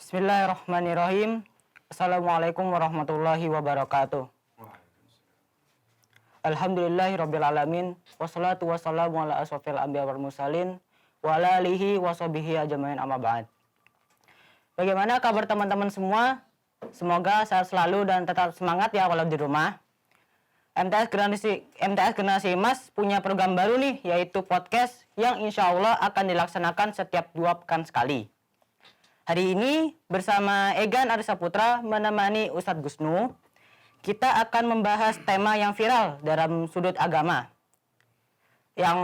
Bismillahirrahmanirrahim. Assalamualaikum warahmatullahi wabarakatuh. Alhamdulillahirrabbilalamin. Wassalatu wassalamu ala asrofil anbiya wal mursalin wa ala alihi wa sahbihi ajmain amma ba'd. Bagaimana kabar teman-teman semua? Semoga sehat selalu dan tetap semangat ya walau di rumah. MTS Generasi Emas punya program baru nih, yaitu podcast yang insya Allah akan dilaksanakan setiap 2 pekan sekali. Hari ini bersama Egan Arisa Putra menemani Ustadz Gusnu, kita akan membahas tema yang viral dalam sudut agama yang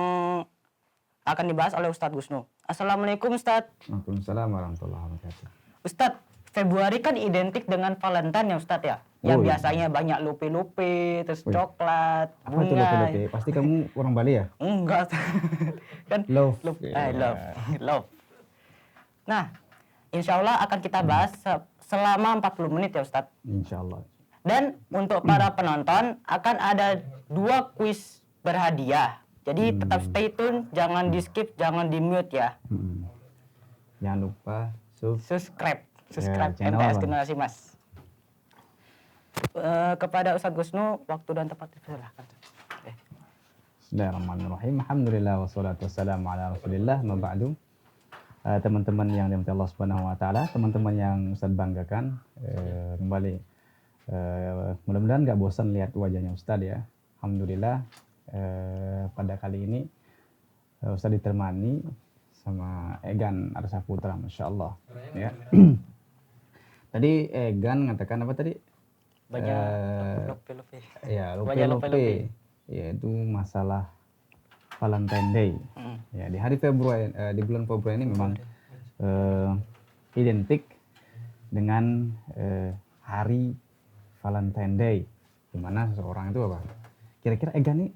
akan dibahas oleh Ustadz Gusnu. Assalamualaikum Ustadz. Waalaikumsalam warahmatullahi wabarakatuh. Ustadz, Februari kan identik dengan Valentine ya Ustadz ya? Yang biasanya banyak lupe-lupe, terus coklat, bunga. Apa itu lupe-lupe? Pasti kamu orang Bali ya? Enggak. Kan love. Love. Nah, insya Allah akan kita bahas selama 40 menit ya Ustadz. Insya Allah. Dan untuk para penonton akan ada 2 kuis berhadiah. Jadi tetap stay tune, jangan di skip, jangan di mute ya. Jangan lupa subscribe ya, MTS Generasi Emas. Kepada Ustadz Gusnu, waktu dan tempat dipersilakan. Bismillahirrahmanirrahim. Alhamdulillah wassalatu wassalamu ala Rasulillah ma ba'du. Teman-teman yang dirahmati Allah Subhanahu wa taala, teman-teman yang Ustaz banggakan, kembali mudah-mudahan enggak bosan lihat wajahnya Ustaz ya. Alhamdulillah pada kali ini Ustaz ditemani sama Egan Arisa Putra, Masya Allah ya. Tadi Egan ngatakan apa tadi? Banyak lupe-lupe. Ya, lupe-lupe. Yaitu masalah Valentine Day. Ya, di hari Februari, di bulan Februari ini memang identik dengan hari Valentine Day, di mana seseorang itu apa? Kira-kira Egan nih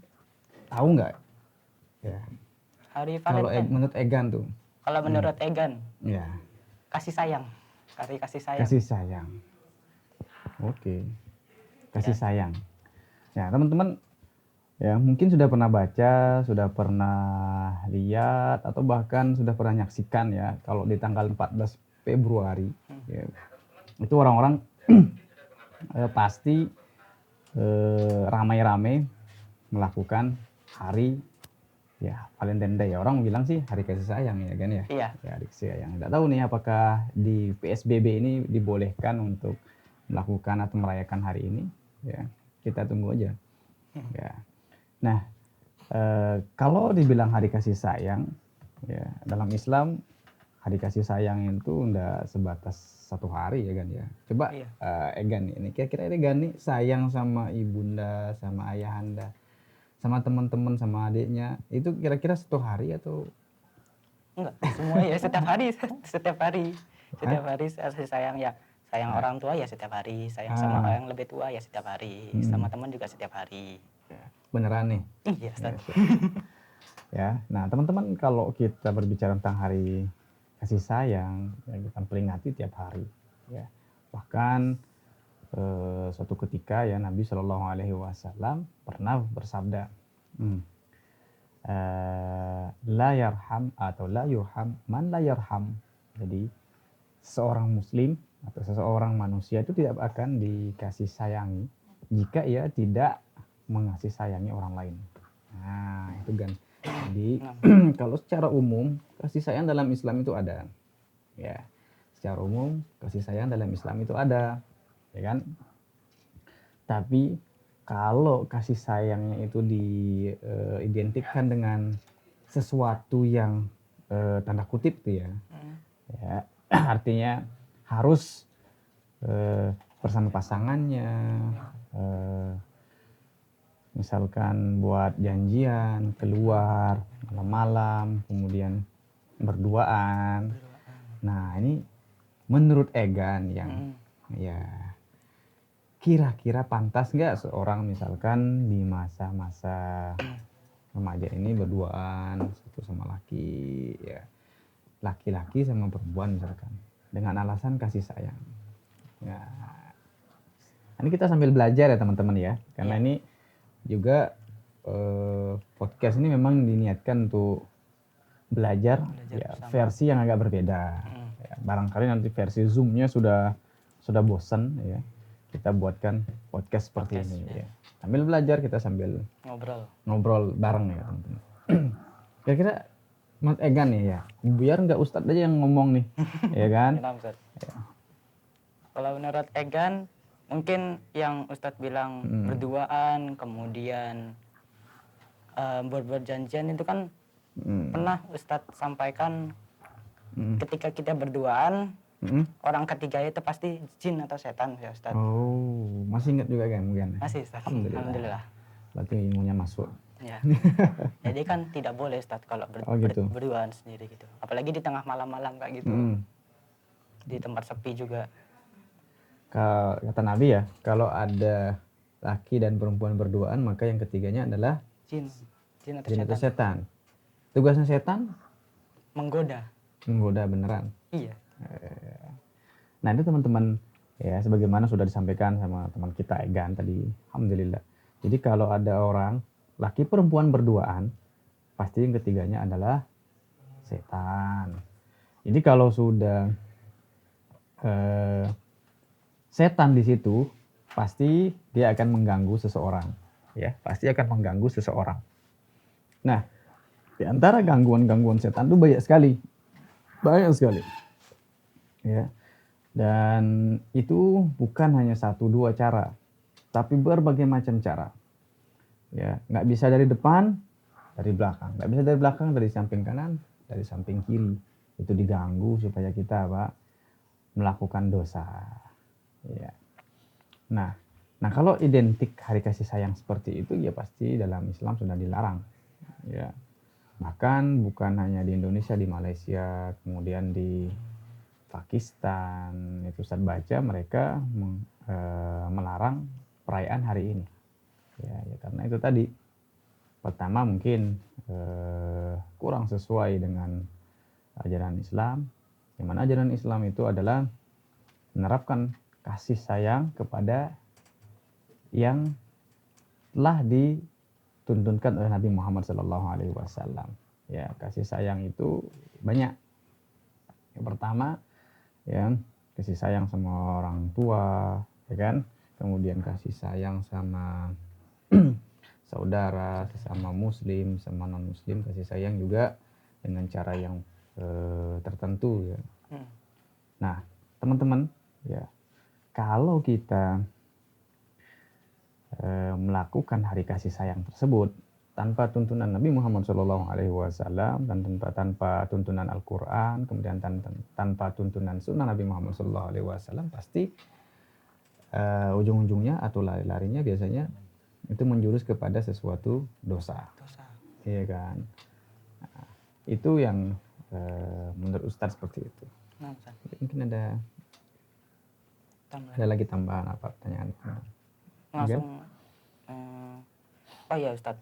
tahu nggak? Ya. Hari Valentine. Kalau menurut Egan tuh. Kalau menurut Egan. Ya. Kasih sayang. Hari kasih sayang. Kasih sayang. Oke. Kasih sayang. Ya, teman-teman ya mungkin sudah pernah baca, sudah pernah lihat, atau bahkan sudah pernah nyaksikan ya kalau di tanggal 14 Februari ya, itu orang-orang pasti ramai-ramai melakukan hari ya Valentine Day. Orang bilang sih hari kasih sayang ya kan ya. Iya. Ya, hari kasih sayang. Tidak tahu nih apakah di PSBB ini dibolehkan untuk melakukan atau merayakan hari ini ya. Kita tunggu aja. Ya. Nah, kalau dibilang hari kasih sayang, ya dalam Islam hari kasih sayang itu enggak sebatas 1 hari ya kan ya. Coba iya. Egan ini kira-kira Egan nih sayang sama ibunda, sama ayahanda, sama teman-teman, sama adiknya, itu kira-kira 1 hari atau enggak? Semua ya setiap hari kasih sayang ya. Sayang orang tua ya setiap hari, sayang sama orang yang lebih tua ya setiap hari, sama teman juga setiap hari. Beneran nih? Iya, Ustaz. Ya, nah teman-teman kalau kita berbicara tentang hari kasih sayang, ya kita peringati tiap hari. Ya, bahkan suatu ketika ya Nabi Shallallahu Alaihi Wasallam pernah bersabda, la yarham atau la yurham man la yarham. Jadi seorang Muslim atau seseorang manusia itu tidak akan dikasih sayangi jika ia tidak mengasih sayangi orang lain. Nah, itu kan. Jadi kalau secara umum kasih sayang dalam Islam itu ada. Ya. Secara umum kasih sayang dalam Islam itu ada, ya kan? Tapi kalau kasih sayangnya itu diidentikan dengan sesuatu yang tanda kutip tuh ya. Ya, artinya harus bersama pasangannya, misalkan buat janjian keluar malam-malam, kemudian berduaan. Nah ini menurut Egan yang ya kira-kira pantas nggak seorang misalkan di masa-masa remaja ini berduaan satu sama laki, ya laki-laki sama perempuan misalkan dengan alasan kasih sayang. Ya, ini kita sambil belajar ya teman-teman ya, karena ini juga podcast ini memang diniatkan untuk belajar ya, versi yang agak berbeda. Ya, barangkali nanti versi Zoom-nya sudah bosan ya. Kita buatkan podcast seperti Podcast, ini ya. ya. Sambil belajar kita sambil ngobrol bareng ya teman-teman. Kira-kira Mas Egan nih ya, biar nggak Ustadz aja yang ngomong nih, ya kan? Kenapa, Ustaz? Kalau menurut Egan, mungkin yang Ustadz bilang berduaan, kemudian berjanjian itu kan pernah Ustadz sampaikan ketika kita berduaan, orang ketiga itu pasti jin atau setan ya Ustadz. Oh, masih ingat juga kan mungkin? Masih Ustadz. Alhamdulillah. Berarti ilmunya masuk. Ya. Jadi kan tidak boleh Ustadz kalau gitu. berduaan sendiri gitu. Apalagi di tengah malam-malam kayak gitu. Di tempat sepi juga. Kata Nabi ya, kalau ada laki dan perempuan berduaan, maka yang ketiganya adalah Jin atau jin atau setan. setan. Tugasnya setan Menggoda. beneran. Iya. Nah itu teman-teman ya, sebagaimana sudah disampaikan sama teman kita Egan tadi, alhamdulillah. Jadi kalau ada orang laki perempuan berduaan, pasti yang ketiganya adalah setan. Jadi kalau sudah setan di situ, pasti dia akan mengganggu seseorang, ya, pasti akan mengganggu seseorang. Nah, di antara gangguan-gangguan setan itu banyak sekali, ya. Dan itu bukan hanya 1-2 cara, tapi berbagai macam cara. Ya, nggak bisa dari depan, dari belakang, nggak bisa dari belakang, dari samping kanan, dari samping kiri. Itu diganggu supaya kita melakukan dosa. Ya. Nah kalau identik hari kasih sayang seperti itu, ya pasti dalam Islam sudah dilarang. Ya. Bahkan bukan hanya di Indonesia, di Malaysia, kemudian di Pakistan, itu Ustadz baca mereka melarang perayaan hari ini. Ya karena itu tadi, pertama mungkin kurang sesuai dengan ajaran Islam. Yang mana ajaran Islam itu adalah menerapkan kasih sayang kepada yang telah dituntunkan oleh Nabi Muhammad SAW. Ya, kasih sayang itu banyak. Yang pertama, ya, kasih sayang sama orang tua, ya kan? Kemudian kasih sayang sama saudara, sesama muslim, sama non muslim, kasih sayang juga dengan cara yang tertentu ya. Nah, teman-teman, ya, kalau kita melakukan hari kasih sayang tersebut tanpa tuntunan Nabi Muhammad SAW dan tanpa tuntunan Al-Quran, kemudian tanpa tuntunan Sunnah Nabi Muhammad SAW, pasti ujung-ujungnya atau lari-larinya biasanya itu menjurus kepada sesuatu dosa. Iya kan? Nah, itu yang menurut Ustadz seperti itu. Mungkin ada lagi tambahan apa pertanyaan? Langsung oh ya Ustadz,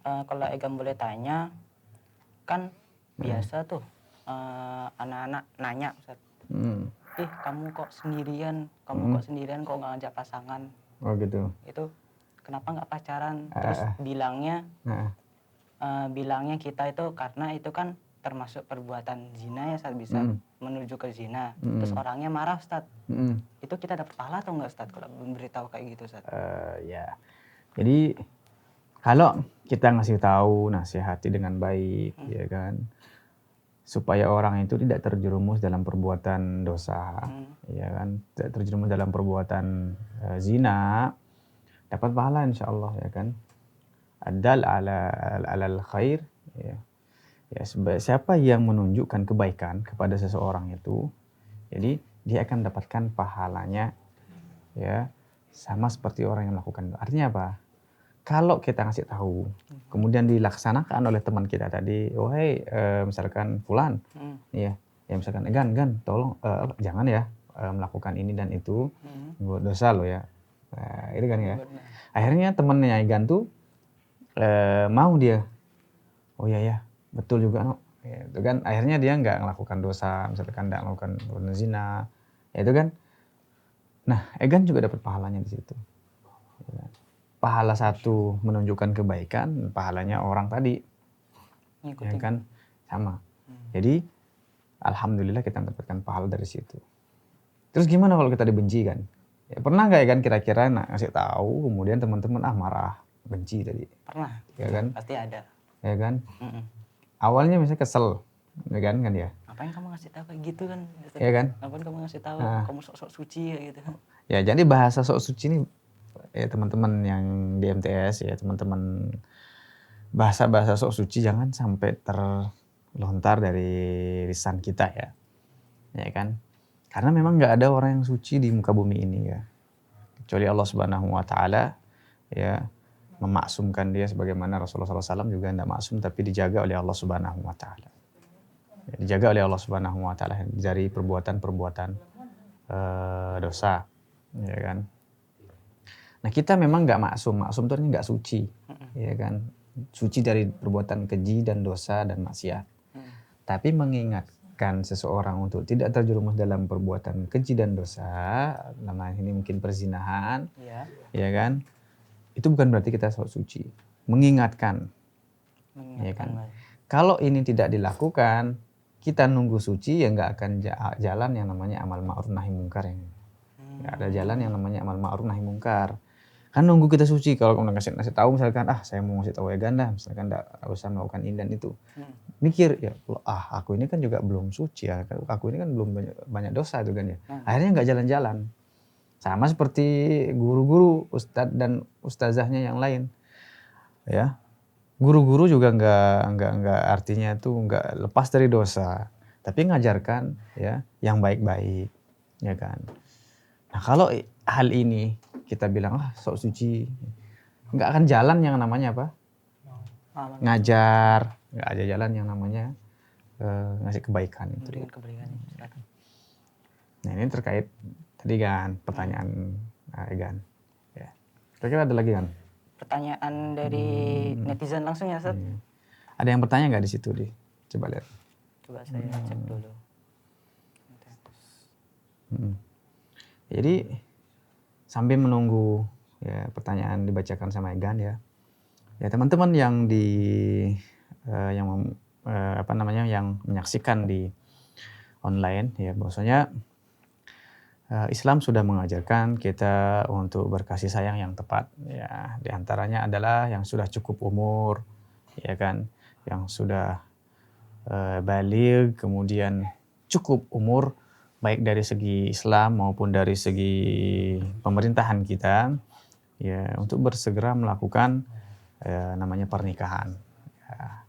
kalau Egan boleh tanya, kan biasa tuh anak-anak nanya Ustadz, kamu kok sendirian kok nggak ngajak pasangan? Oh gitu. Itu kenapa nggak pacaran? Terus bilangnya kita itu karena itu kan termasuk perbuatan zina ya, saat bisa menuju ke zina. Terus orangnya marah Ustadz. Itu kita dapat pahala atau enggak Ustadz kalau memberitahu kayak gitu Ustadz? Ya. Jadi kalau kita ngasih tahu, nasihati dengan baik, ya kan, supaya orang itu tidak terjerumus dalam perbuatan dosa, ya kan, tidak terjerumus dalam perbuatan zina, dapat pahala insya Allah, ya kan. Adal alal khair, ya. Ya, siapa yang menunjukkan kebaikan kepada seseorang itu, jadi dia akan dapatkan pahalanya, ya, sama seperti orang yang melakukan. Artinya apa? Kalau kita ngasih tahu, kemudian dilaksanakan oleh teman kita tadi, oh hey, misalkan Fulan, ya misalkan Gan, tolong jangan ya melakukan ini dan itu, dosa lo ya. Nah, itu kan ya. Akhirnya temannya Gan tuh mau dia, oh ya betul juga no, ya, itu kan. Akhirnya dia nggak melakukan dosa, misalkan nggak melakukan zina, ya itu kan. Nah, Egan juga dapat pahalanya di situ. Pahala satu menunjukkan kebaikan, pahalanya orang tadi, ya kan, sama. Jadi alhamdulillah kita mendapatkan pahala dari situ. Terus gimana kalau kita dibenci kan? Ya, pernah nggak ya kan kira-kira ngasih tahu kemudian teman-teman marah, benci tadi, Pernah. ya kan? Pasti ada. Ya kan? Mm-mm. Awalnya misalnya kesel, ya kan ya? Ngapain kamu ngasih tahu kayak gitu kan? Ya kan? Ngapain kamu ngasih tahu Nah. kamu sok-sok suci ya gitu. Ya jadi bahasa sok suci ini ya teman-teman yang di MTS ya teman-teman, bahasa-bahasa sok suci jangan sampai terlontar dari lisan kita ya kan? Karena memang nggak ada orang yang suci di muka bumi ini ya, kecuali Allah Subhanahu Wa Taala ya memaksumkan dia, sebagaimana Rasulullah SAW juga tidak maksum tapi dijaga oleh Allah Subhanahu Wa Taala, ya, dijaga oleh Allah Subhanahu Wa Taala dari perbuatan-perbuatan dosa, ya kan? Nah kita memang nggak maksum itu artinya nggak suci, ya kan? Suci dari perbuatan keji dan dosa dan maksiat. Tapi mengingatkan seseorang untuk tidak terjerumus dalam perbuatan keji dan dosa, namanya ini mungkin perzinahan, ya kan? Itu bukan berarti kita sok suci. Mengingatkan, ya kan? Kalau ini tidak dilakukan, kita nunggu suci ya nggak akan jalan yang namanya amal ma'ruf nahi mungkar ya. Nggak ada jalan yang namanya amal ma'ruf nahi mungkar. Kan nunggu kita suci, kalau kamu ngasih tahu misalkan saya mau ngasih tahu Egan dah, misalkan enggak usah melakukan ini dan itu. Mikir ya, aku ini kan juga belum suci ya, aku ini kan belum banyak dosa itu kan ya. Akhirnya enggak jalan-jalan. Sama seperti guru-guru, ustadz dan ustazahnya yang lain. Ya. Guru-guru juga enggak artinya itu enggak lepas dari dosa, tapi ngajarkan ya yang baik-baik, ya kan. Nah, kalau hal ini kita bilang sok suci, nggak akan jalan yang namanya apa? Ngajar, nggak ada jalan yang namanya ngasih kebaikan itu. Nah ini terkait tadi kan pertanyaan Egan. Ya. Kira-kira ada lagi kan? Pertanyaan dari netizen langsung ya, Ustaz? Ada yang bertanya nggak di situ, Di? Coba lihat. Coba saya cek dulu. Jadi sambil menunggu ya pertanyaan dibacakan sama Egan ya. Ya teman-teman yang yang menyaksikan di online ya, bahwasanya Islam sudah mengajarkan kita untuk berkasih sayang yang tepat ya. Di antaranya adalah yang sudah cukup umur ya kan, yang sudah baligh, kemudian cukup umur baik dari segi Islam maupun dari segi pemerintahan kita ya, untuk bersegera melakukan namanya pernikahan. Ya.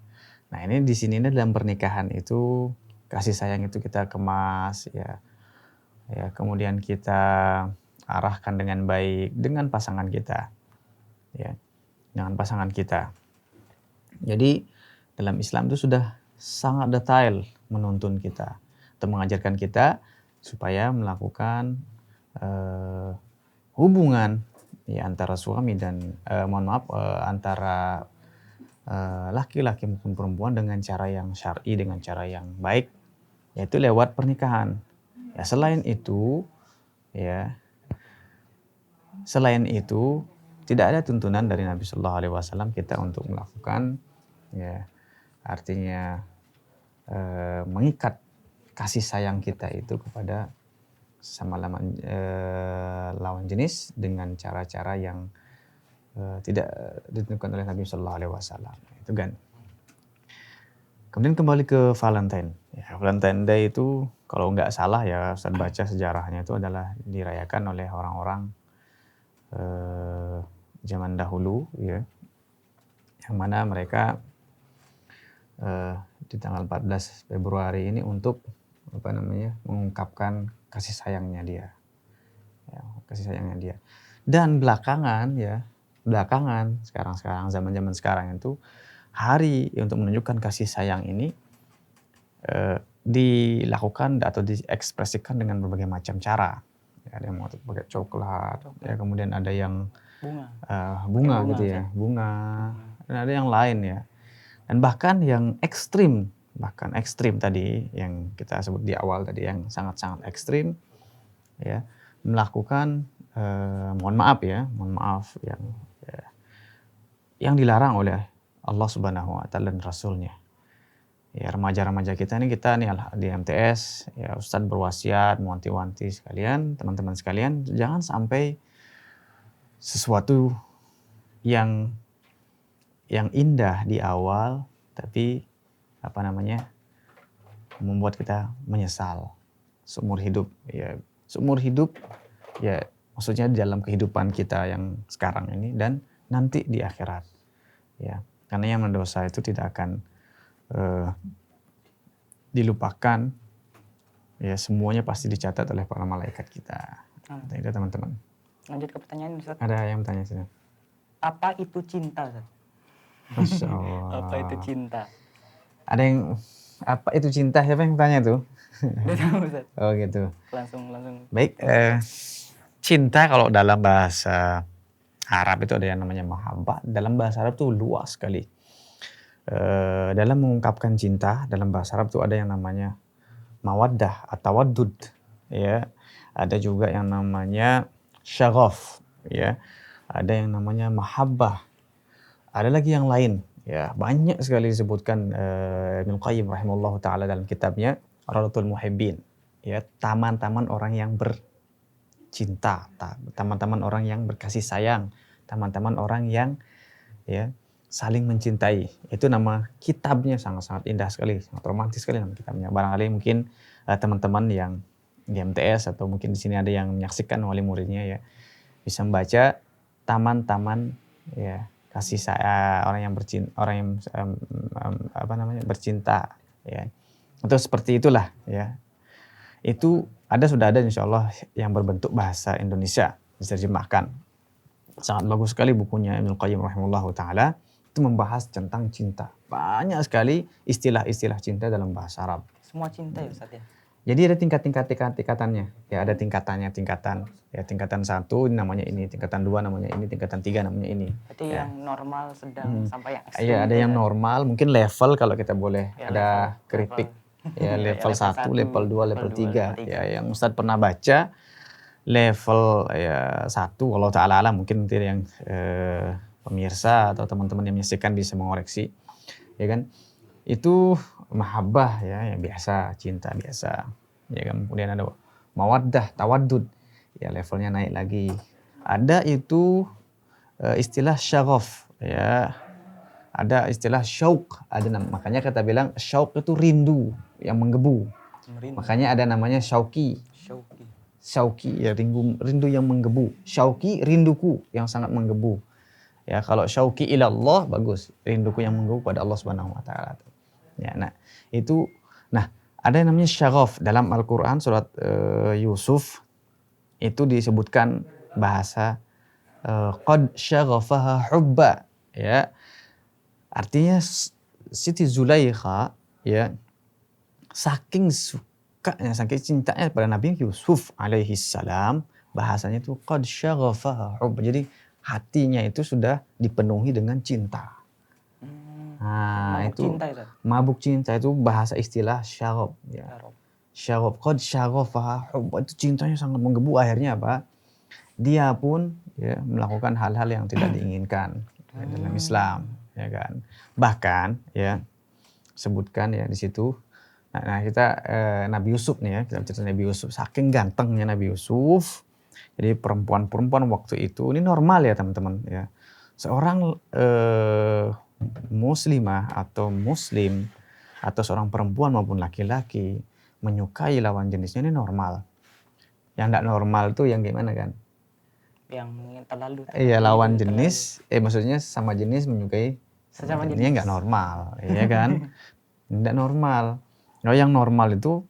Nah ini di sini dalam pernikahan itu kasih sayang itu kita kemas ya, kemudian kita arahkan dengan baik dengan pasangan kita, ya, dengan pasangan kita. Jadi dalam Islam itu sudah sangat detail menuntun kita atau mengajarkan kita supaya melakukan hubungan ya antara suami dan antara laki-laki maupun perempuan dengan cara yang syar'i, dengan cara yang baik, yaitu lewat pernikahan. Ya selain itu tidak ada tuntunan dari Nabi Shallallahu Alaihi Wasallam kita untuk melakukan ya artinya mengikat kasih sayang kita itu kepada sama lawan jenis dengan cara-cara yang tidak ditentukan oleh Nabi Shallallahu Alaihi Wasallam. Itu kan. Kemudian kembali ke Valentine. Ya, Valentine Day itu kalau nggak salah ya, Ustaz baca sejarahnya itu adalah dirayakan oleh orang-orang zaman dahulu ya, yang mana mereka di tanggal 14 Februari ini untuk mengungkapkan kasih sayangnya dia. Ya, kasih sayangnya dia. Dan belakangan sekarang zaman-zaman sekarang itu hari untuk menunjukkan kasih sayang ini dilakukan atau diekspresikan dengan berbagai macam cara. Ya, ada yang mau pakai coklat, ya, kemudian ada yang bunga gitu ya, bunga, dan ada yang lain ya. Dan bahkan yang ekstrim tadi yang kita sebut di awal tadi, yang sangat-sangat ekstrim ya, melakukan mohon maaf yang dilarang oleh Allah Subhanahu Wa Taala dan Rasulnya. ya remaja-remaja kita nih di MTS ya Ustadz berwasiat mewanti-wanti sekalian teman-teman sekalian jangan sampai sesuatu yang indah di awal tapi membuat kita menyesal seumur hidup ya maksudnya dalam kehidupan kita yang sekarang ini dan nanti di akhirat ya karena yang mendosa itu tidak akan dilupakan ya semuanya pasti dicatat oleh para malaikat kita. Itu teman-teman. Lanjut ke pertanyaan Ustaz. Ada yang bertanya sini. Apa itu cinta Ustaz? Masya Allah. Apa itu cinta? Ada yang apa itu cinta? Siapa yang tanya tuh? Udah tahu Ustaz. Oh gitu. Langsung. Baik, cinta kalau dalam bahasa Arab itu ada yang namanya mahabbah. Dalam bahasa Arab tuh luas sekali. Dalam mengungkapkan cinta dalam bahasa Arab tuh ada yang namanya mawaddah atau tawaddud, ya. Ada juga yang namanya syaghaf, ya. Ada yang namanya mahabbah. Ada lagi yang lain, ya. Banyak sekali disebutkan Ibnu Qayyim rahimahullah taala dalam kitabnya Rawdatul Muhibbin, ya. Taman-taman orang yang bercinta, taman-taman orang yang berkasih sayang, taman-taman orang yang ya saling mencintai. Itu nama kitabnya sangat-sangat indah sekali, sangat romantis sekali nama kitabnya. Barangkali mungkin teman-teman yang di MTS atau mungkin di sini ada yang menyaksikan wali muridnya ya bisa membaca taman-taman ya kasih saya orang yang bercinta ya. Untuk seperti itulah ya. Itu sudah ada insyaallah yang berbentuk bahasa Indonesia diterjemahkan. Sangat bagus sekali bukunya Ibnu Qayyim rahimahullahu taala. Itu membahas tentang cinta. Banyak sekali istilah-istilah cinta dalam bahasa Arab. Semua cinta ya Ustaz ya? Jadi ada tingkatannya. Ya ada tingkatan. Ya tingkatan 1 namanya ini, tingkatan 2 namanya ini, tingkatan 3 namanya ini. Berarti ya. yang normal, sedang, sampai yang ekstrim. Iya, ada yang normal, mungkin level kalau kita boleh ya, ada keripik. Ya, level 1, level 2, level 3. Ya, yang Ustadz pernah baca level ya 1 Allah taala alam mungkin nanti yang pemirsa atau teman-teman yang menyaksikan bisa mengoreksi, ya kan? Itu mahabbah ya, yang biasa, cinta biasa, ya kan? Kemudian ada mawaddah, tawaddud, ya levelnya naik lagi. Ada itu istilah syaghaf, ya. Ada istilah syauq, makanya kita bilang syauq itu rindu yang menggebu. Makanya ada namanya syauqi. Syauqi ya rindu yang menggebu. Syauqi rinduku yang sangat menggebu. Ya, kalau syauqi ilallah bagus, rinduku yang menggebu pada Allah Subhanahu wa taala. Ya, ada yang namanya syaghaf dalam Al-Qur'an surat Yusuf itu disebutkan bahasa qad syaghafaha hubba, ya. Artinya Siti Zulaikha ya saking sukanya, saking cintanya pada Nabi Yusuf alaihi salam, bahasanya itu qad syaghafaha hubba. Jadi hatinya itu sudah dipenuhi dengan cinta. Nah, itu mabuk cinta itu bahasa istilah syaghaf ya. Syaghaf, qad syaghafaha hubba, itu cintanya sangat menggebu. Akhirnya apa? Dia pun ya melakukan hal-hal yang tidak diinginkan ya, dalam Islam, ya kan. Bahkan ya sebutkan ya di situ. Nah, kita Nabi Yusuf nih ya, kita cerita Nabi Yusuf, saking gantengnya Nabi Yusuf. Jadi perempuan-perempuan waktu itu ini normal ya teman-teman ya. Seorang muslimah atau muslim atau seorang perempuan maupun laki-laki menyukai lawan jenisnya ini normal. Yang enggak normal tuh yang gimana kan? Yang terlalu. Iya, lawan jenis, maksudnya sama jenis menyukai sesama jenis. Ini enggak normal, ya kan? Enggak normal. Kalau yang normal itu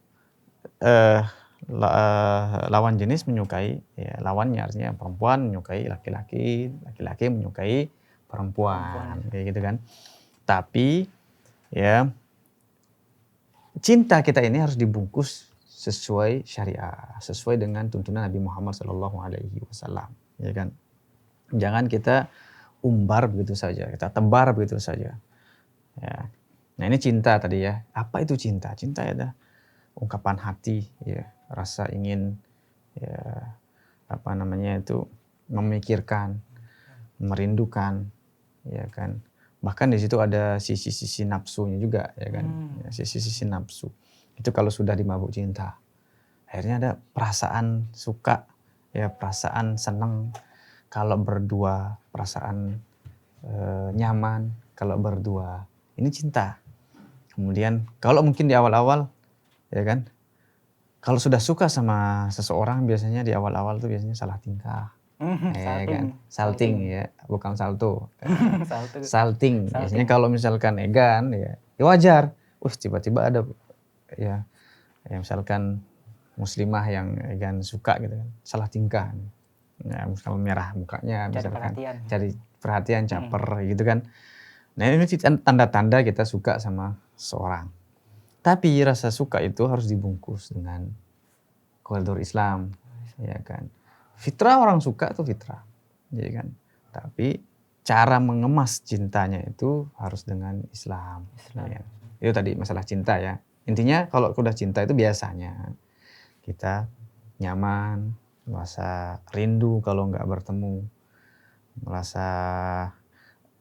lawan jenis menyukai ya, lawannya artinya perempuan menyukai laki-laki, laki-laki menyukai perempuan, kayak gitu kan. Tapi ya cinta kita ini harus dibungkus sesuai syariah, sesuai dengan tuntunan Nabi Muhammad SAW, ya kan. Jangan kita umbar begitu saja, kita tebar begitu saja. Ya. Nah, ini cinta tadi ya. Apa itu cinta? Cinta ya ungkapan hati ya, rasa ingin ya memikirkan, merindukan, ya kan, Bahkan di situ ada sisi-sisi nafsunya juga, ya kan? Ya, sisi-sisi nafsu. Itu kalau sudah dimabuk cinta. Akhirnya ada perasaan suka, ya perasaan senang kalau berdua, perasaan nyaman kalau berdua. Ini cinta. Kemudian kalau mungkin di awal-awal, ya kan? Kalau sudah suka sama seseorang biasanya di awal-awal tuh biasanya salah tingkah. Ya kan? Salting ya, bukan salto. Salting. Biasanya kalau misalkan Egan ya wajar. Tiba-tiba ada ya misalkan muslimah yang Egan suka gitu kan, salah tingkah. Ya, kalau merah mukanya misalkan cari perhatian, caper gitu kan. Nah, ini tanda-tanda kita suka sama seorang. Tapi rasa suka itu harus dibungkus dengan koridor Islam, ya kan. Fitrah orang suka tuh fitrah, ya kan. Tapi cara mengemas cintanya itu harus dengan Islam. Ya. Itu tadi masalah cinta ya. Intinya kalau udah cinta itu biasanya kita nyaman, merasa rindu kalau nggak bertemu, merasa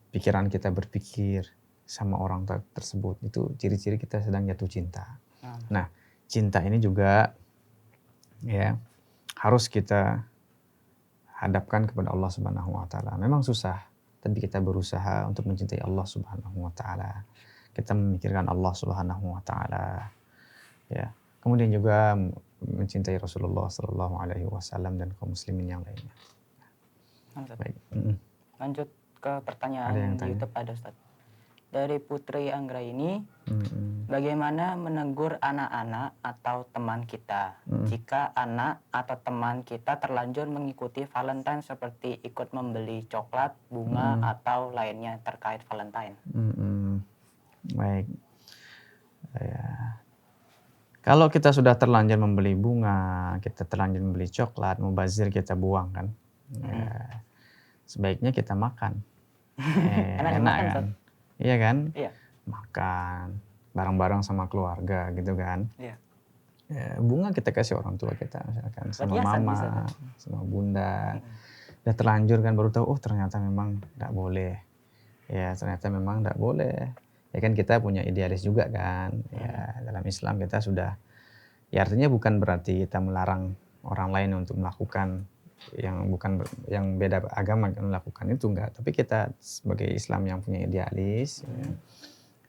pikiran kita berpikir sama orang tersebut. Itu ciri-ciri kita sedang jatuh cinta. Nah, cinta ini juga ya harus kita hadapkan kepada Allah Subhanahu wa taala. Memang susah, tapi kita berusaha untuk mencintai Allah Subhanahu wa taala. Kita memikirkan Allah Subhanahu wa taala. Ya. Kemudian juga mencintai Rasulullah sallallahu alaihi wasallam dan kaum muslimin yang lainnya. Baik. Lanjut ke pertanyaan di YouTube ada Ustaz. Dari Putri Anggra ini, bagaimana menegur anak-anak atau teman kita jika anak atau teman kita terlanjur mengikuti Valentine seperti ikut membeli coklat, bunga atau lainnya terkait Valentine? Baik. Ya. Kalau kita sudah terlanjur membeli bunga, kita terlanjur membeli coklat, mubazir kita buang kan. Ya, sebaiknya kita makan. Enak kan? Iya kan? Iya. Makan bareng-bareng sama keluarga gitu kan. Iya. Ya, bunga kita kasih orang tua kita misalkan sama mama, sama bunda. Udah terlanjur kan baru tahu ternyata memang enggak boleh. Ya, ternyata memang enggak boleh. Ya kan kita punya idealis juga kan. Ya, dalam Islam kita sudah ya artinya bukan berarti kita melarang orang lain untuk melakukan yang bukan yang beda agama melakukan itu enggak, tapi kita sebagai Islam yang punya idealis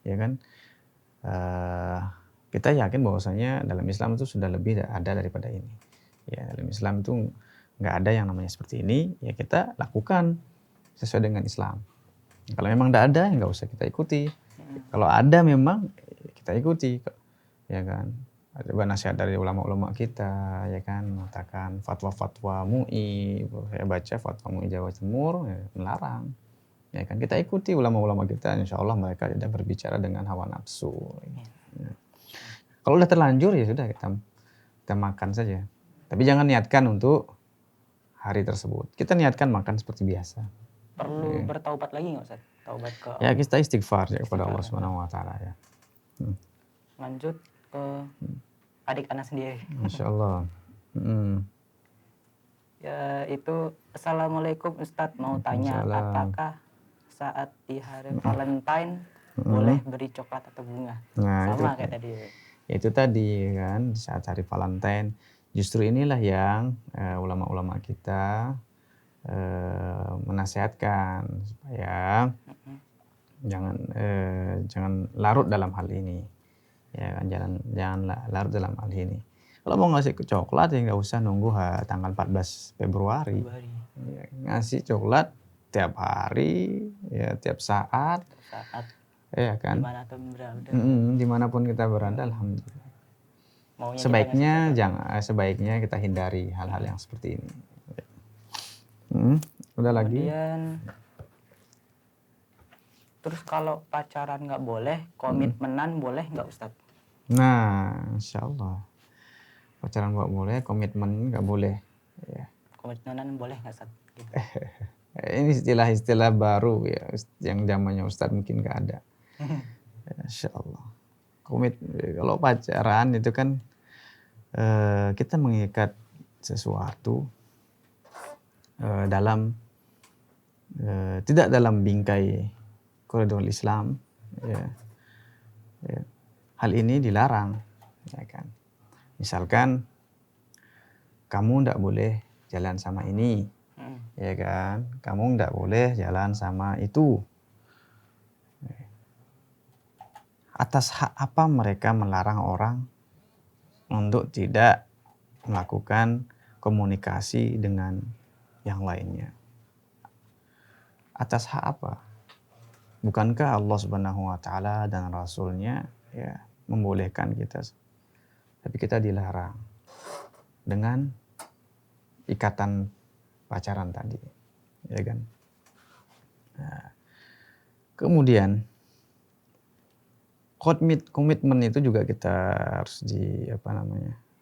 ya kan kita yakin bahwasanya dalam Islam itu sudah lebih ada daripada ini ya. Dalam Islam itu enggak ada yang namanya seperti ini, ya kita lakukan sesuai dengan Islam. Kalau memang enggak ada ya enggak usah kita ikuti, kalau ada memang kita ikuti ya kan. Ada nasihat dari ulama-ulama kita ya kan, mengatakan fatwa-fatwa MUI, saya baca fatwa MUI Jawa Timur ya, melarang ya kan, kita ikuti ulama-ulama kita, insya Allah mereka tidak berbicara dengan hawa nafsu ya. Kalau udah terlanjur ya sudah kita makan saja, tapi jangan niatkan untuk hari tersebut, kita niatkan makan seperti biasa. Perlu bertaubat lagi nggak Ustaz? Taubat ke ya, kita istighfar ya kepada Allah Subhanahu wa taala ya. Lanjut ke adik anak sendiri. Masya Allah. Ya itu, Assalamualaikum Ustadz, mau tanya apakah saat di hari Valentine boleh beri coklat atau bunga? Nah, sama itu, kayak tadi. Itu tadi kan saat hari Valentine justru inilah yang ulama-ulama kita menasihatkan supaya jangan larut dalam hal ini. Ya kan, jangan larut dalam hal ini. Kalau mau ngasih coklat ya nggak usah nunggu tanggal 14 Februari. Ya, ngasih coklat tiap hari, ya tiap saat. Ya kan. Dimanapun kita berada, alhamdulillah. Sebaiknya kita hindari hal-hal yang seperti ini. Udah lagi. Terus kalau pacaran nggak boleh, komitmenan boleh nggak Ustadz? Nah, insya Allah. Pacaran nggak boleh, komitmen nggak boleh. Ya. Komitmenan boleh nggak Ustadz? Gitu. Ini istilah-istilah baru ya, yang zamannya Ustadz mungkin nggak ada. Insya Allah. Kalau pacaran itu kan kita mengikat sesuatu dalam tidak dalam bingkai koridor Islam, ya, ya, hal ini dilarang, ya kan. Misalkan kamu tidak boleh jalan sama ini, ya kan. Kamu tidak boleh jalan sama itu. Atas hak apa mereka melarang orang untuk tidak melakukan komunikasi dengan yang lainnya? Atas hak apa? Bukankah Allah Subhanahu wa taala dan Rasulnya ya membolehkan kita, tapi kita dilarang dengan ikatan pacaran tadi, ya kan? Nah, kemudian komitmen itu juga kita harus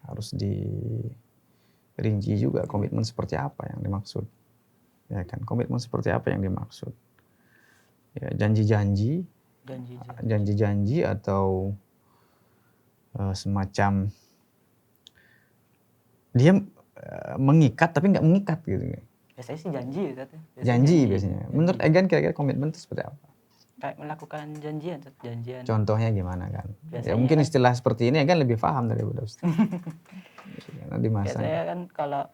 harus dirinci juga, komitmen seperti apa yang dimaksud, ya kan? Komitmen seperti apa yang dimaksud? Ya, janji-janji atau semacam dia mengikat tapi nggak mengikat gitu. Biasanya sih janji ya, Tat. Janji biasanya. Menurut Egan kira-kira komitmen itu seperti apa? Kayak melakukan janjian. Contohnya gimana kan? Ya Biasanya mungkin kan, istilah seperti ini Egan lebih paham daripada Ustaz. Karena di masa. biasanya kan kalau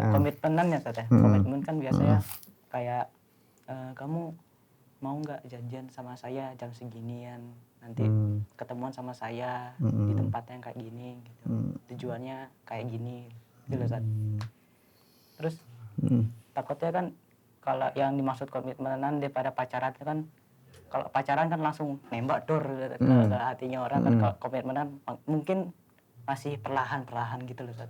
komitmenan ya, Tat. Komitmen kan biasanya kayak kamu mau nggak janjian sama saya jam seginian, nanti ketemuan sama saya di tempat yang kayak gini gitu. Tujuannya kayak gini gitu loh, Tat. Terus takutnya kan kalau yang dimaksud komitmenan daripada pacaran itu kan, kalau pacaran kan langsung nembak dor ke hatinya orang kan. Kalau komitmenan mungkin masih perlahan gitu loh, Tat.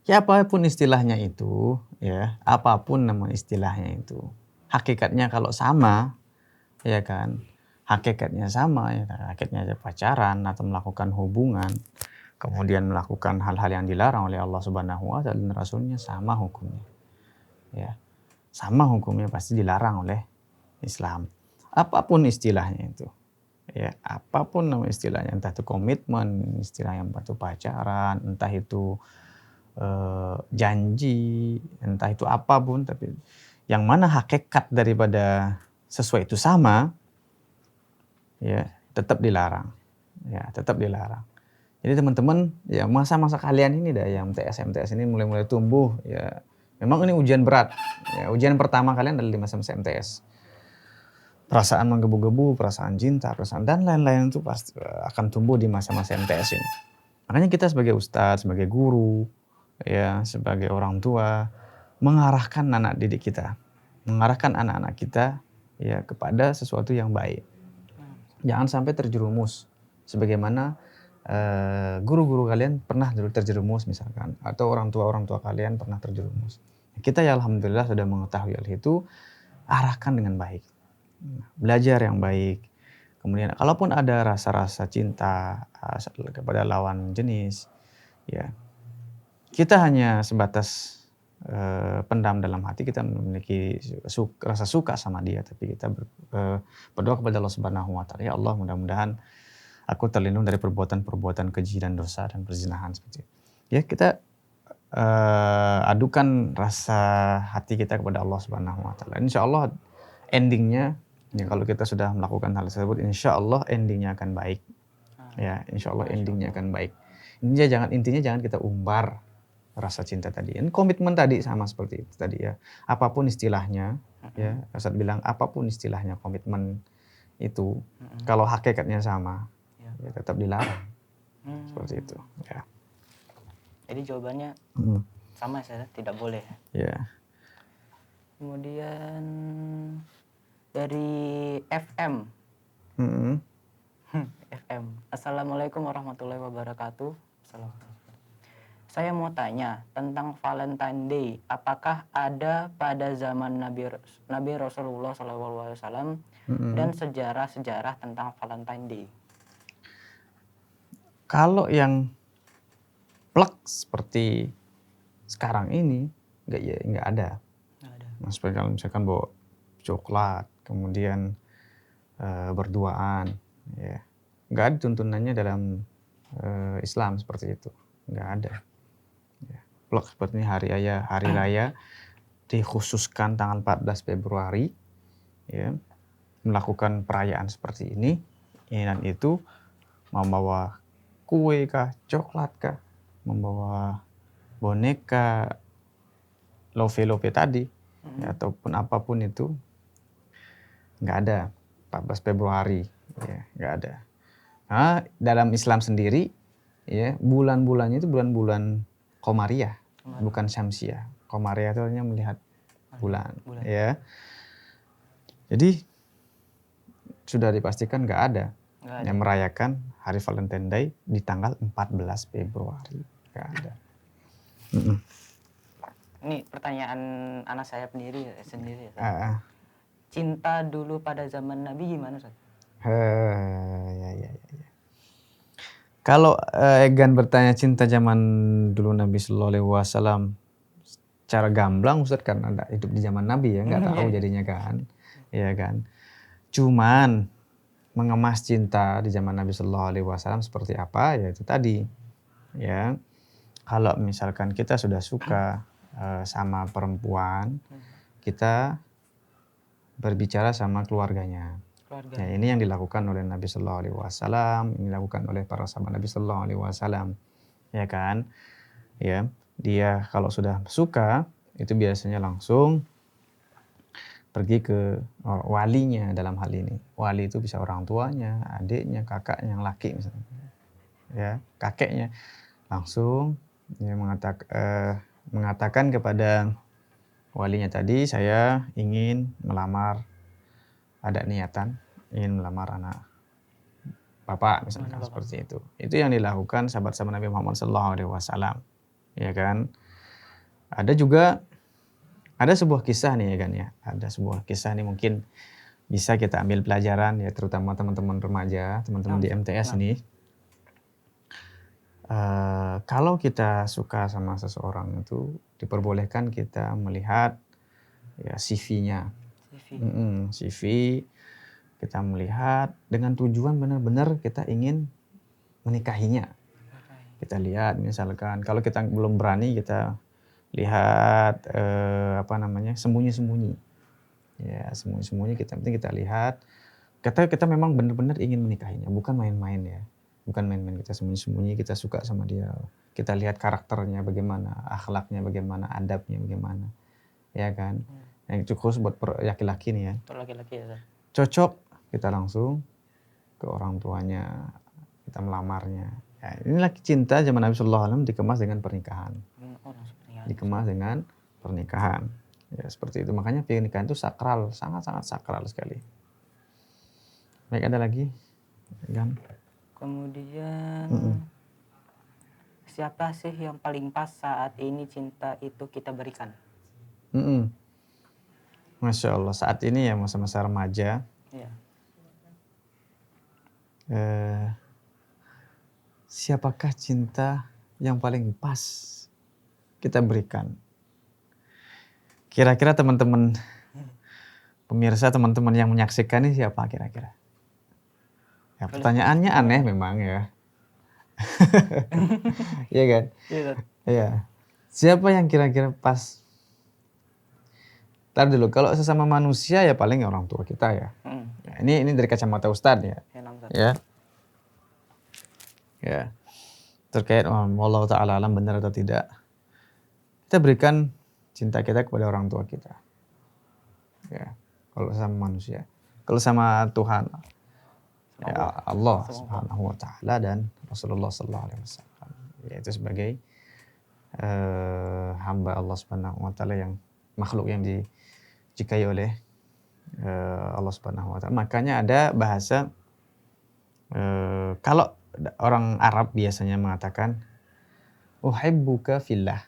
Ya apapun istilahnya itu, ya apapun nama istilahnya itu, hakikatnya kalau sama, ya kan, hakikatnya sama, ya hakikatnya aja pacaran atau melakukan hubungan, kemudian melakukan hal-hal yang dilarang oleh Allah Subhanahu wa taala dan Rasulnya, sama hukumnya. Ya, sama hukumnya, pasti dilarang oleh Islam. Apapun istilahnya itu. Ya, apapun nama istilahnya, entah itu komitmen, istilah yang itu pacaran, entah itu janji, entah itu apapun, tapi yang mana hakikat daripada sesuai itu sama, ya tetap dilarang. Ya, tetap dilarang. Jadi teman-teman, ya masa-masa kalian ini dah yang MTS ini mulai tumbuh, ya memang ini ujian berat. Ya, ujian pertama kalian adalah di masa-masa MTS. Perasaan menggebu-gebu, perasaan cinta, perasaan dan lain-lain itu pasti akan tumbuh di masa-masa MTS ini. Makanya kita sebagai ustadz, sebagai guru, ya sebagai orang tua, mengarahkan anak didik kita, mengarahkan anak-anak kita ya kepada sesuatu yang baik. Jangan sampai terjerumus sebagaimana guru-guru kalian pernah dulu terjerumus misalkan, atau orang tua kalian pernah terjerumus. Kita ya alhamdulillah sudah mengetahui hal itu, arahkan dengan baik. Belajar yang baik. Kemudian kalaupun ada rasa-rasa cinta kepada lawan jenis, ya kita hanya sebatas pendam dalam hati, kita memiliki rasa suka sama dia, tapi kita berdoa kepada Allah Subhanahu wa taala, ya Allah mudah-mudahan aku terlindung dari perbuatan-perbuatan keji dan dosa dan perzinahan seperti itu. Ya kita adukan rasa hati kita kepada Allah Subhanahu wa taala. Insyaallah endingnya, ya kalau kita sudah melakukan hal tersebut, insyaallah endingnya akan baik. Ya, insyaallah endingnya akan baik. Intinya jangan kita umbar rasa cinta tadi. Dan komitmen tadi sama seperti itu tadi ya. Apapun istilahnya, ya, Ustaz bilang apapun istilahnya komitmen itu, kalau hakikatnya sama, ya tetap dilarang. Seperti itu, ya. Jadi jawabannya sama saja, tidak boleh. Ya. Kemudian dari FM. FM. Assalamualaikum warahmatullahi wabarakatuh. Assalamualaikum. Saya mau tanya tentang Valentine Day. Apakah ada pada zaman Nabi Rasulullah SAW dan sejarah-sejarah tentang Valentine Day? Kalau yang plek seperti sekarang ini nggak ada. Mas kalau misalkan bawa coklat, kemudian berduaan, ya nggak ada tuntunannya dalam Islam seperti itu, nggak ada. Ya. Plek seperti ini hari raya dikhususkan tanggal 14 Februari, ya, melakukan perayaan seperti ini dan itu membawa kue kah, coklat kah, membawa boneka, love tadi, ya, ataupun apapun itu, nggak ada 14 Februari, ya, nggak ada. Nah, dalam Islam sendiri, ya, bulan-bulannya itu bulan-bulan Qamariyah, bukan Syamsiah. Qamariyah itu artinya melihat bulan, ya. Jadi sudah dipastikan nggak ada yang merayakan hari Valentine Day di tanggal 14 Februari. Nggak ada. Ini pertanyaan anak saya sendiri ya. Cinta dulu pada zaman Nabi gimana, Ustaz? Ya. Kalau Egan bertanya cinta zaman dulu Nabi Sallallahu Alaihi Wasallam secara gamblang, Ustaz kan ada hidup di zaman Nabi ya, nggak tahu jadinya kan, ya kan. Cuman mengemas cinta di zaman Nabi Sallallahu Alaihi Wasallam seperti apa, ya itu tadi, ya. Kalau misalkan kita sudah suka sama perempuan, kita berbicara sama keluarganya. Ya, ini yang dilakukan oleh Nabi Sallallahu Alaihi Wasallam, ini dilakukan oleh para sahabat Nabi Sallallahu Alaihi Wasallam, ya kan? Ya, dia kalau sudah suka itu biasanya langsung pergi ke walinya dalam hal ini. Wali itu bisa orang tuanya, adiknya, kakaknya yang laki misalnya, ya, kakeknya, langsung ya, mengatakan kepada walinya tadi, saya ingin melamar, ada niatan ingin melamar anak bapak misalkan seperti itu. Itu yang dilakukan sahabat-sahabat Nabi Muhammad SAW, ya kan. Ada sebuah kisah nih ya kan ya. Ada sebuah kisah nih mungkin bisa kita ambil pelajaran ya, terutama teman-teman remaja, teman-teman di MTS nih. Kalau kita suka sama seseorang itu diperbolehkan kita melihat ya CV-nya. CV kita melihat dengan tujuan benar-benar kita ingin menikahinya. Kita lihat misalkan kalau kita belum berani, kita lihat sembunyi-sembunyi. Ya, sembunyi-sembunyi kita lihat. Kita memang benar-benar ingin menikahinya, bukan main-main ya. Bukan main-main, kita sembunyi-sembunyi, kita suka sama dia. Kita lihat karakternya bagaimana, akhlaknya bagaimana, adabnya bagaimana. Ya kan? Yang khusus buat laki-laki nih ya. Laki-laki ya. Cocok, kita langsung ke orang tuanya, kita melamarnya. Ya, inilah cinta zaman Nabi Sallallahu Alaihi Wasallam dikemas dengan pernikahan. Dikemas dengan pernikahan. Ya, seperti itu. Makanya pernikahan itu sakral, sangat-sangat sakral sekali. Baik, ada lagi? Kan? Kemudian siapa sih yang paling pas saat ini cinta itu kita berikan? Masya Allah, saat ini ya masa-masa remaja. Ya. Siapakah cinta yang paling pas kita berikan? Kira-kira teman-teman pemirsa, teman-teman yang menyaksikan ini siapa kira-kira? Ya, pertanyaannya aneh memang ya. Iya kan? Iya. Siapa yang kira-kira pas? Ntar dulu, kalau sesama manusia ya paling orang tua kita ya. Ya, ini dari kacamata Ustadz ya. Ya. Terkait Allah Ta'ala alam benar atau tidak. Kita berikan cinta kita kepada orang tua kita. Ya. Kalau sama manusia. Kalau sama Tuhan, ya Allah Subhanahu wa Ta'ala dan Rasulullah Sallallahu Alaihi Wasallam, yaitu sebagai hamba Allah Subhanahu wa Ta'ala, yang makhluk yang dicikai oleh Allah Subhanahu wa Ta'ala. Makanya ada bahasa, kalau orang Arab biasanya mengatakan uhibbuka fillah,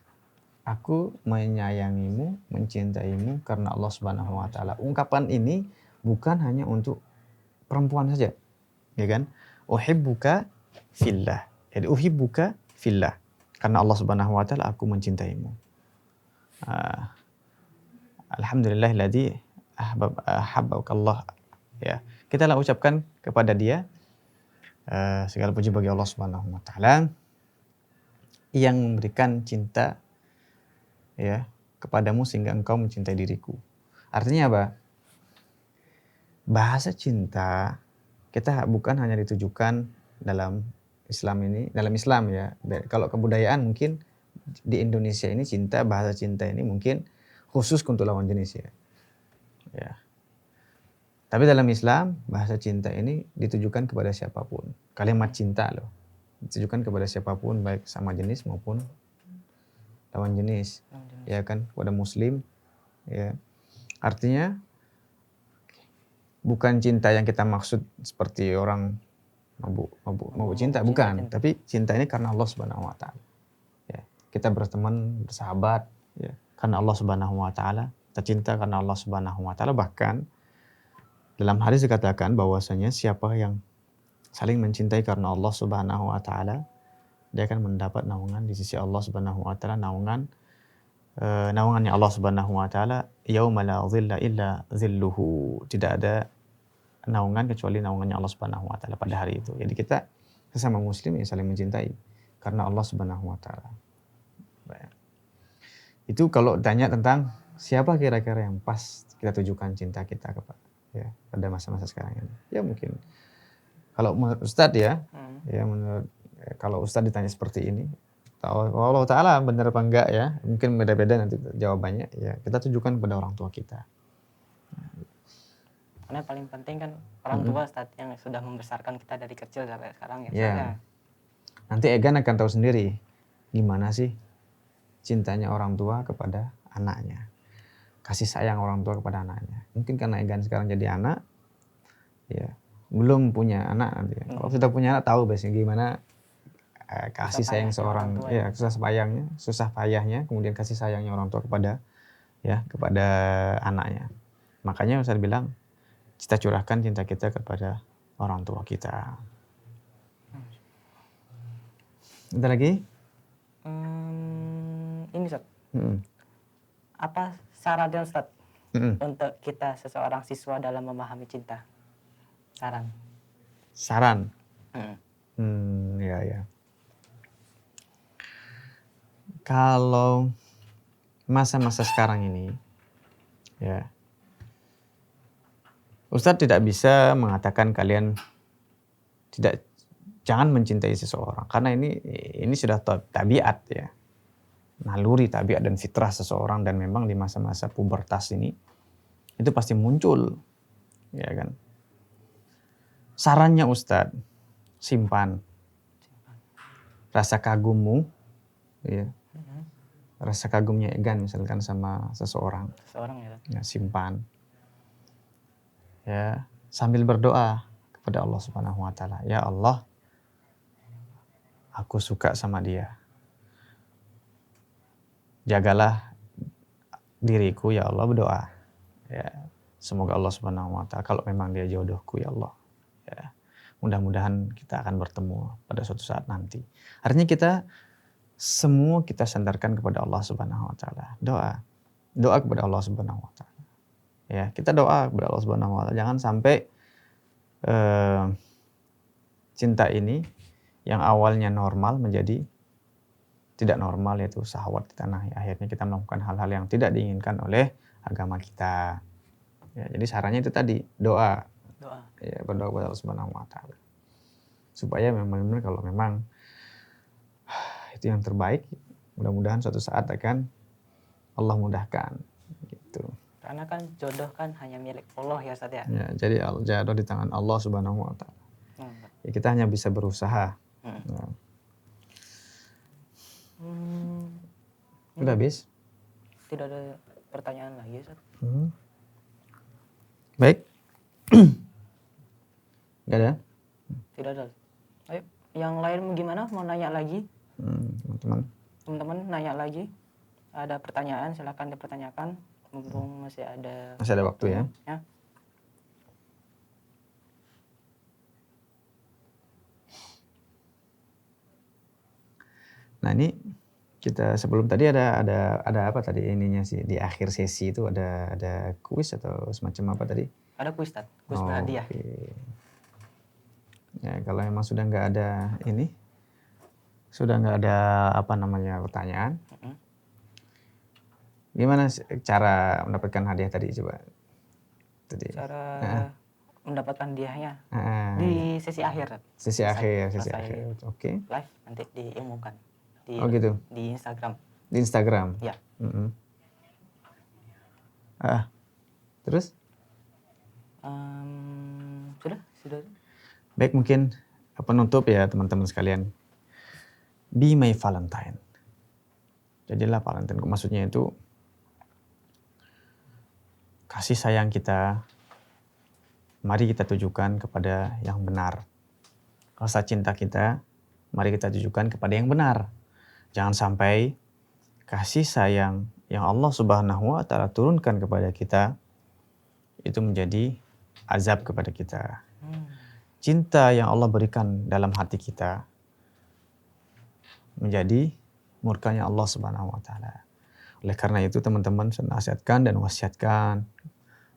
aku menyayangimu, mencintaimu karena Allah Subhanahu wa Ta'ala. Ungkapan ini bukan hanya untuk perempuan saja, ya kan? Uhibbuka fillah. Jadi uhibbuka fillah, karena Allah Subhanahu wa Ta'ala aku mencintaimu. Alhamdulillahilladzi ahbabaka. Ya, kita lah ucapkan kepada dia segala puji bagi Allah Subhanahu wa Ta'ala yang memberikan cinta ya kepadamu sehingga engkau mencintai diriku. Artinya apa? bahasa cinta kita bukan hanya ditujukan dalam Islam ini, dalam Islam ya. Kalau kebudayaan mungkin di Indonesia ini bahasa cinta ini mungkin khusus untuk lawan jenis ya. Ya. Tapi dalam Islam bahasa cinta ini ditujukan kepada siapapun. Kalimat cinta loh ditujukan kepada siapapun baik sama jenis maupun lawan jenis. Ya kan, kepada muslim ya. Artinya bukan cinta yang kita maksud seperti orang mabuk cinta, bukan. Tapi cinta ini karena Allah Subhanahu wa taala. Ya, kita berteman, bersahabat ya, karena Allah Subhanahu wa taala. Kita cinta karena Allah Subhanahu wa taala. Bahkan dalam hadis dikatakan bahwasanya siapa yang saling mencintai karena Allah Subhanahu wa taala, dia akan mendapat naungan di sisi Allah Subhanahu wa taala, naungannya Allah Subhanahu wa taala, yauma la dhilla illa dhilluhu. Tidak ada naungan kecuali naungannya Allah Subhanahu wa taala pada hari itu. Jadi kita sesama muslim ya saling mencintai karena Allah Subhanahu wa taala. Itu kalau tanya tentang siapa kira-kira yang pas kita tujukan cinta kita kepada ya pada masa-masa sekarang ini. Ya mungkin kalau menurut Ustadz ya menurut kalau Ustadz ditanya seperti ini, Allah taala benar apa enggak ya? Mungkin beda-beda nanti jawabannya ya. Kita tujukan kepada orang tua kita. Karena paling penting kan orang tua Ustaz yang sudah membesarkan kita dari kecil sampai sekarang ya. Ya. Nanti Egan akan tahu sendiri gimana sih cintanya orang tua kepada anaknya. Kasih sayang orang tua kepada anaknya. Mungkin karena Egan sekarang jadi anak ya, belum punya anak nanti. Kalau sudah punya anak tahu biasanya gimana kasih sayang seorang ya, susah payahnya, kemudian kasih sayangnya orang tua kepada anaknya. Makanya saya bilang kita curahkan cinta kita kepada orang tua kita. Ada lagi? Ini Ustaz. Apa sarannya Ustaz untuk kita seseorang siswa dalam memahami cinta? Saran. Ya. Kalau masa-masa sekarang ini, ya, Ustadz tidak bisa mengatakan kalian jangan mencintai seseorang karena ini sudah tabiat ya, naluri tabiat dan fitrah seseorang, dan memang di masa-masa pubertas ini itu pasti muncul, ya kan. Sarannya Ustadz, simpan rasa kagummu, ya. Rasa kagumnya Egan misalkan sama seseorang ya, simpan ya, sambil berdoa kepada Allah Subhanahu wa taala, ya Allah, aku suka sama dia, jagalah diriku ya Allah, berdoa ya, semoga Allah Subhanahu wa taala kalau memang dia jodohku ya Allah ya, mudah-mudahan kita akan bertemu pada suatu saat nanti. Artinya semua kita sandarkan kepada Allah Subhanahu wa taala. Doa kepada Allah Subhanahu wa taala. Ya, kita doa kepada Allah Subhanahu wa taala, jangan sampai cinta ini yang awalnya normal menjadi tidak normal, yaitu syahwat kita. Nah, akhirnya kita melakukan hal-hal yang tidak diinginkan oleh agama kita. Ya, jadi sarannya itu tadi, doa. Ya, berdoa kepada Allah Subhanahu wa taala. Supaya memang benar kalau memang itu yang terbaik, mudah-mudahan suatu saat akan Allah mudahkan gitu. Karena kan jodoh kan hanya milik Allah ya Ustaz ya. Ya, jadi jodoh di tangan Allah Subhanahu wa taala. Ya, kita hanya bisa berusaha. Ya. Udah habis? Tidak ada pertanyaan lagi Ustaz. Baik. Enggak ada? Tidak ada. Ayo, yang lain gimana? Mau nanya lagi? Teman-teman nanya lagi. Ada pertanyaan silakan dipertanyakan. Mumpung masih ada waktu ya. Nah, ini kita sebelum tadi ada apa tadi ininya sih, di akhir sesi itu ada kuis atau semacam apa tadi? Ada kuis Ustaz, kuis berhadiah. Okay. Ya, kalau memang sudah nggak ada pertanyaan, gimana cara mendapatkan hadiah tadi coba? Cara mendapatkan hadiahnya Ah, di sesi akhir. sesi akhir. Selesai Oke. live nanti diumumkan di Oh gitu. di Instagram. Di Instagram. Ya. Mm-mm. Terus? Sudah. Baik, mungkin penutup ya teman-teman sekalian. Be my Valentine. Jadilah Valentine. Maksudnya itu kasih sayang kita, mari kita tujukan kepada yang benar. Rasa cinta kita, mari kita tujukan kepada yang benar. Jangan sampai kasih sayang yang Allah Subhanahu wa Ta'ala turunkan kepada kita itu menjadi azab kepada kita. Cinta yang Allah berikan dalam hati kita menjadi murkanya Allah Subhanahu wa Ta'ala. Oleh karena itu teman-teman saya nasihatkan dan wasiatkan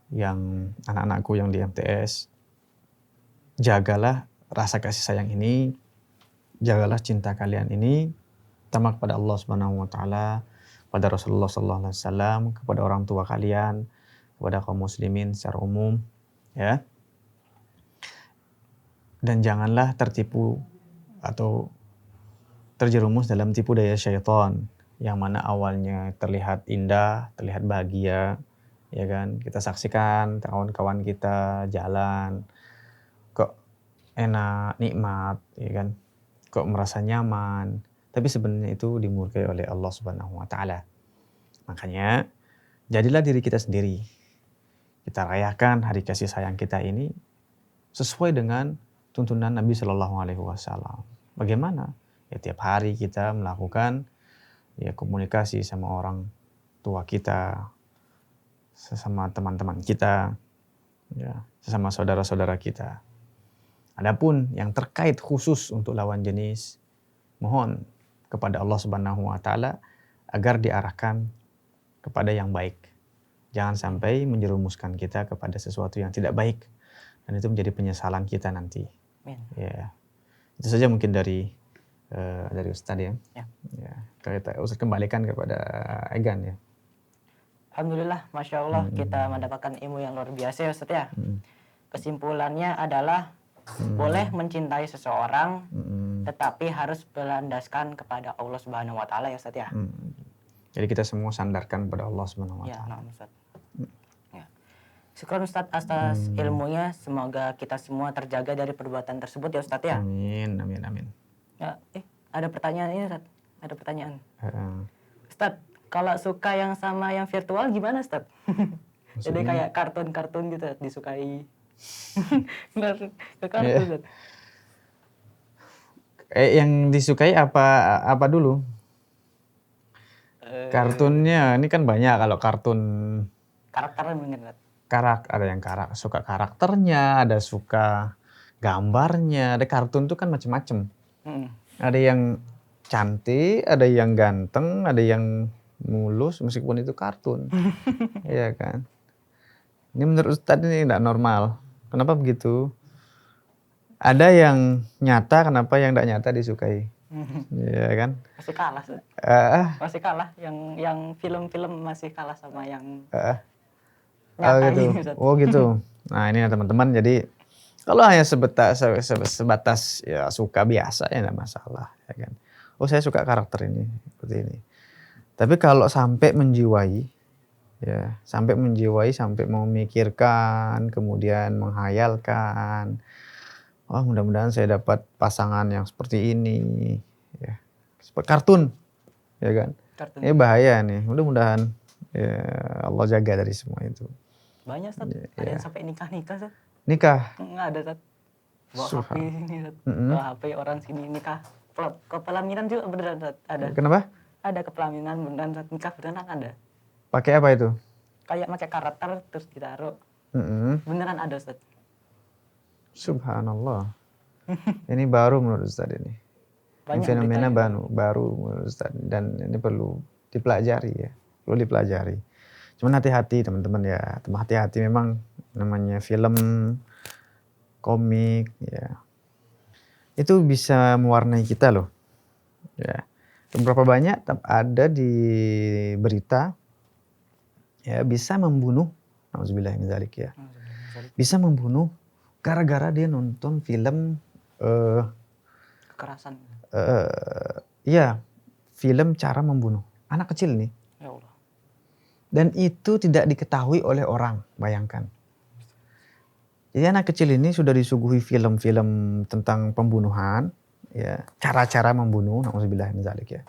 yang anak-anakku yang di MTS, jagalah rasa kasih sayang ini, jagalah cinta kalian ini, utama kepada Allah Subhanahu wa Ta'ala, kepada Rasulullah sallallahu alaihi wasallam, kepada orang tua kalian, kepada kaum muslimin secara umum, ya. Dan janganlah tertipu atau terjerumus dalam tipu daya syaitan yang mana awalnya terlihat indah, terlihat bahagia, ya kan? Kita saksikan kawan-kawan kita jalan kok enak, nikmat, ya kan? Kok merasa nyaman, tapi sebenarnya itu dimurkai oleh Allah Subhanahu wa Ta'ala. Makanya jadilah diri kita sendiri. Kita rayakan hari kasih sayang kita ini sesuai dengan tuntunan Nabi Shallallahu alaihi wasallam. Bagaimana? Ya tiap hari kita melakukan ya komunikasi sama orang tua kita, sesama teman-teman kita, ya, sesama saudara-saudara kita. Adapun yang terkait khusus untuk lawan jenis, mohon kepada Allah Subhanahu wa Ta'ala agar diarahkan kepada yang baik. Jangan sampai menjerumuskan kita kepada sesuatu yang tidak baik dan itu menjadi penyesalan kita nanti. Ya. Itu saja mungkin dari Ustadz ya. Ya. Kita Ustadz kembalikan kepada Egan ya. Alhamdulillah, Masya Allah kita mendapatkan ilmu yang luar biasa ya Ustadz ya. Kesimpulannya adalah boleh mencintai seseorang tetapi harus berlandaskan kepada Allah Subhanahu wa Ta'ala ya Ustadz ya. Jadi kita semua sandarkan kepada Allah Subhanahu wa Ta'ala. Ya, Ustadz. Ya. Syukur Ustadz atas ilmunya, semoga kita semua terjaga dari perbuatan tersebut ya Ustadz ya. Amin. Ya, ada pertanyaan ini Ustadz. Ada pertanyaan. Ustadz, kalau suka yang sama yang virtual gimana Ustadz? Jadi kayak kartun-kartun gitu disukai. Ke kartun Ustadz. Yang disukai apa dulu? Kartunnya ini kan banyak. Kalau kartun karakternya mungkin ada yang suka karakternya, ada suka gambarnya, ada kartun tuh kan macam-macam. Ada yang cantik, ada yang ganteng, ada yang mulus meskipun itu kartun. Iya kan? Ini menurut Ustadz ini tidak normal. Kenapa begitu? Ada yang nyata, kenapa yang tidak nyata disukai? Iya kan? Masih kalah. Masih kalah. Yang film-film masih kalah sama yang nyata gitu. ini Ustadz. Oh gitu. Nah ini ya teman-teman, jadi kalau hanya sebatas ya suka biasa ya tidak masalah, ya kan. Oh saya suka karakter ini seperti ini. Tapi kalau sampai menjiwai, sampai memikirkan, kemudian menghayalkan, oh mudah-mudahan saya dapat pasangan yang seperti ini, ya seperti kartun, ya kan. Ini bahaya nih. Mudah-mudahan ya Allah jaga dari semua itu. Banyak Ustadz. Ada yang sampai nikah Ustadz. Nikah? Nggak ada Ustadz. Bawa HP sini Ustadz. Bawa HP orang sini nikah. Kepelaminan juga beneran Ustadz. Ada. Kenapa? Ada kepelaminan beneran Ustadz. Nikah beneran ada. Pakai apa itu? Kayak pakai karakter terus ditaruh. Beneran ada Ustadz. Subhanallah. Ini baru menurut Ustadz ini. Ini fenomena baru menurut Ustadz. Dan ini perlu dipelajari ya. Perlu dipelajari. Cuman hati-hati teman-teman ya. Hati-hati memang namanya film, komik ya. Itu bisa mewarnai kita loh. Ya. Beberapa banyak ada di berita ya bisa membunuh. Nauzubillah min dzalik ya. Bisa membunuh gara-gara dia nonton film Kekerasan. ya film cara membunuh anak kecil nih. Ya Allah. Dan itu tidak diketahui oleh orang, bayangkan. Jadi anak kecil ini sudah disuguhi film-film tentang pembunuhan, ya, cara-cara membunuh, na'udzubillah min dzalik ya.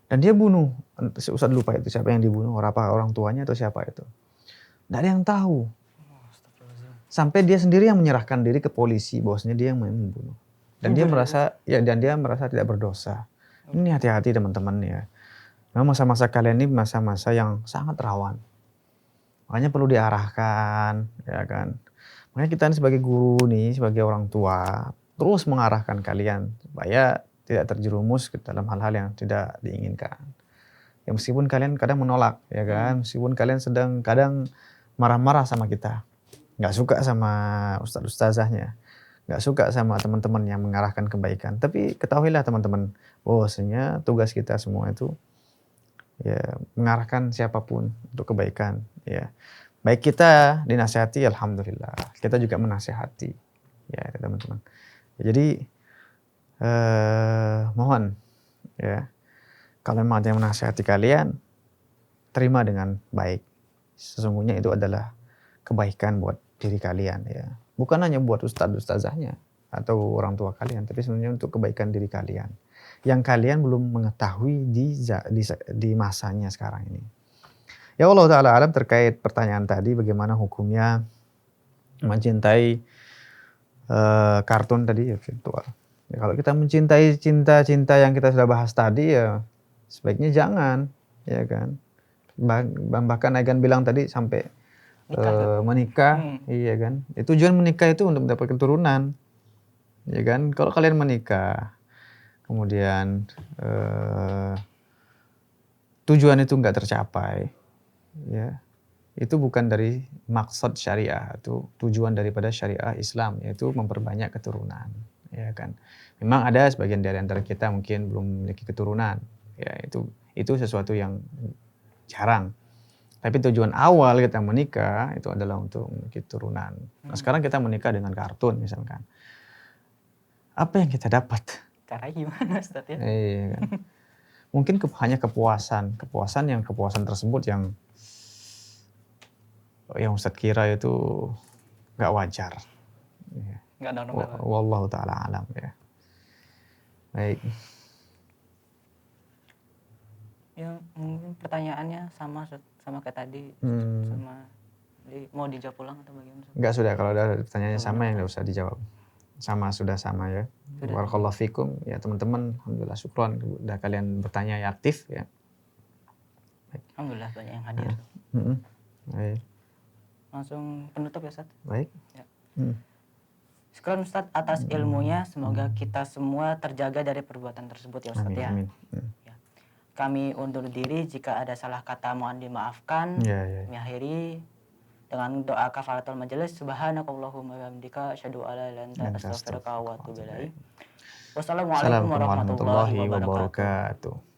Dan dia bunuh, Ustaz lupa itu siapa yang dibunuh, orang tuanya atau siapa itu. Nggak ada yang tahu. Sampai dia sendiri yang menyerahkan diri ke polisi, bahwasanya dia yang membunuh. Dan dia merasa tidak berdosa. Ini hati-hati teman-teman ya. Memang masa-masa kalian ini masa-masa yang sangat rawan. Makanya perlu diarahkan, ya kan. Makanya kita ini sebagai guru nih, sebagai orang tua, terus mengarahkan kalian supaya tidak terjerumus ke dalam hal-hal yang tidak diinginkan. Ya meskipun kalian kadang menolak, ya kan. Meskipun kalian sedang kadang marah-marah sama kita. Nggak suka sama ustaz-ustazahnya. Nggak suka sama teman-teman yang mengarahkan kebaikan. Tapi ketahuilah teman-teman, bahwasanya tugas kita semua itu ya mengarahkan siapapun untuk kebaikan, ya. Baik kita dinasihati, alhamdulillah. Kita juga menasihati, ya teman-teman. Jadi mohon, ya, kalau memang ada yang menasihati kalian, terima dengan baik. Sesungguhnya itu adalah kebaikan buat diri kalian, ya. Bukan hanya buat ustaz-ustazahnya atau orang tua kalian, tapi sebenarnya untuk kebaikan diri kalian. Yang kalian belum mengetahui di masanya sekarang ini. Ya Allah Ta'ala alam terkait pertanyaan tadi, bagaimana hukumnya mencintai kartun tadi ya virtual. Ya, kalau kita mencintai cinta-cinta yang kita sudah bahas tadi ya sebaiknya jangan, ya kan. Bahkan Egan bilang tadi sampai menikah, iya kan. Tujuan menikah itu untuk mendapatkan keturunan, ya kan. Kalau kalian menikah kemudian tujuan itu nggak tercapai, ya itu bukan dari maksud syariah, itu tujuan daripada syariah Islam, yaitu memperbanyak keturunan, ya kan. Memang ada sebagian dari antara kita mungkin belum memiliki keturunan, ya itu sesuatu yang jarang. Tapi tujuan awal kita menikah itu adalah untuk memiliki keturunan. Nah sekarang kita menikah dengan kartun misalkan, apa yang kita dapat? Caranya gimana Ustaz ya? Iya kan. Mungkin hanya kepuasan tersebut yang Ustaz kira itu nggak wajar. Nggak normal. Wallahu ta'ala alam ya. Baik. Ya mungkin pertanyaannya sama kayak tadi, sama mau dijawab ulang atau bagaimana? Enggak, sudah, kalau ada pertanyaannya sama yang nggak usah dijawab. Sudah sama ya. Barakallahu fikum ya teman-teman, alhamdulillah syukron udah kalian bertanya ya aktif ya. Baik. Alhamdulillah banyak yang hadir. Baik. Langsung penutup ya Ustaz. Baik. Ya. Syukron Ustaz atas ilmunya, semoga kita semua terjaga dari perbuatan tersebut ya Ustaz. Amin, ya. amin. Ya. Kami undur diri, jika ada salah kata mohon dimaafkan. Mengakhiri dengan doa kafaratul majelis. Subhanakallahumma wa bihamdika asyhadu an la ilaha illa anta astaghfiruka wa atubu ilaik. Wassalamualaikum warahmatullahi wabarakatuh.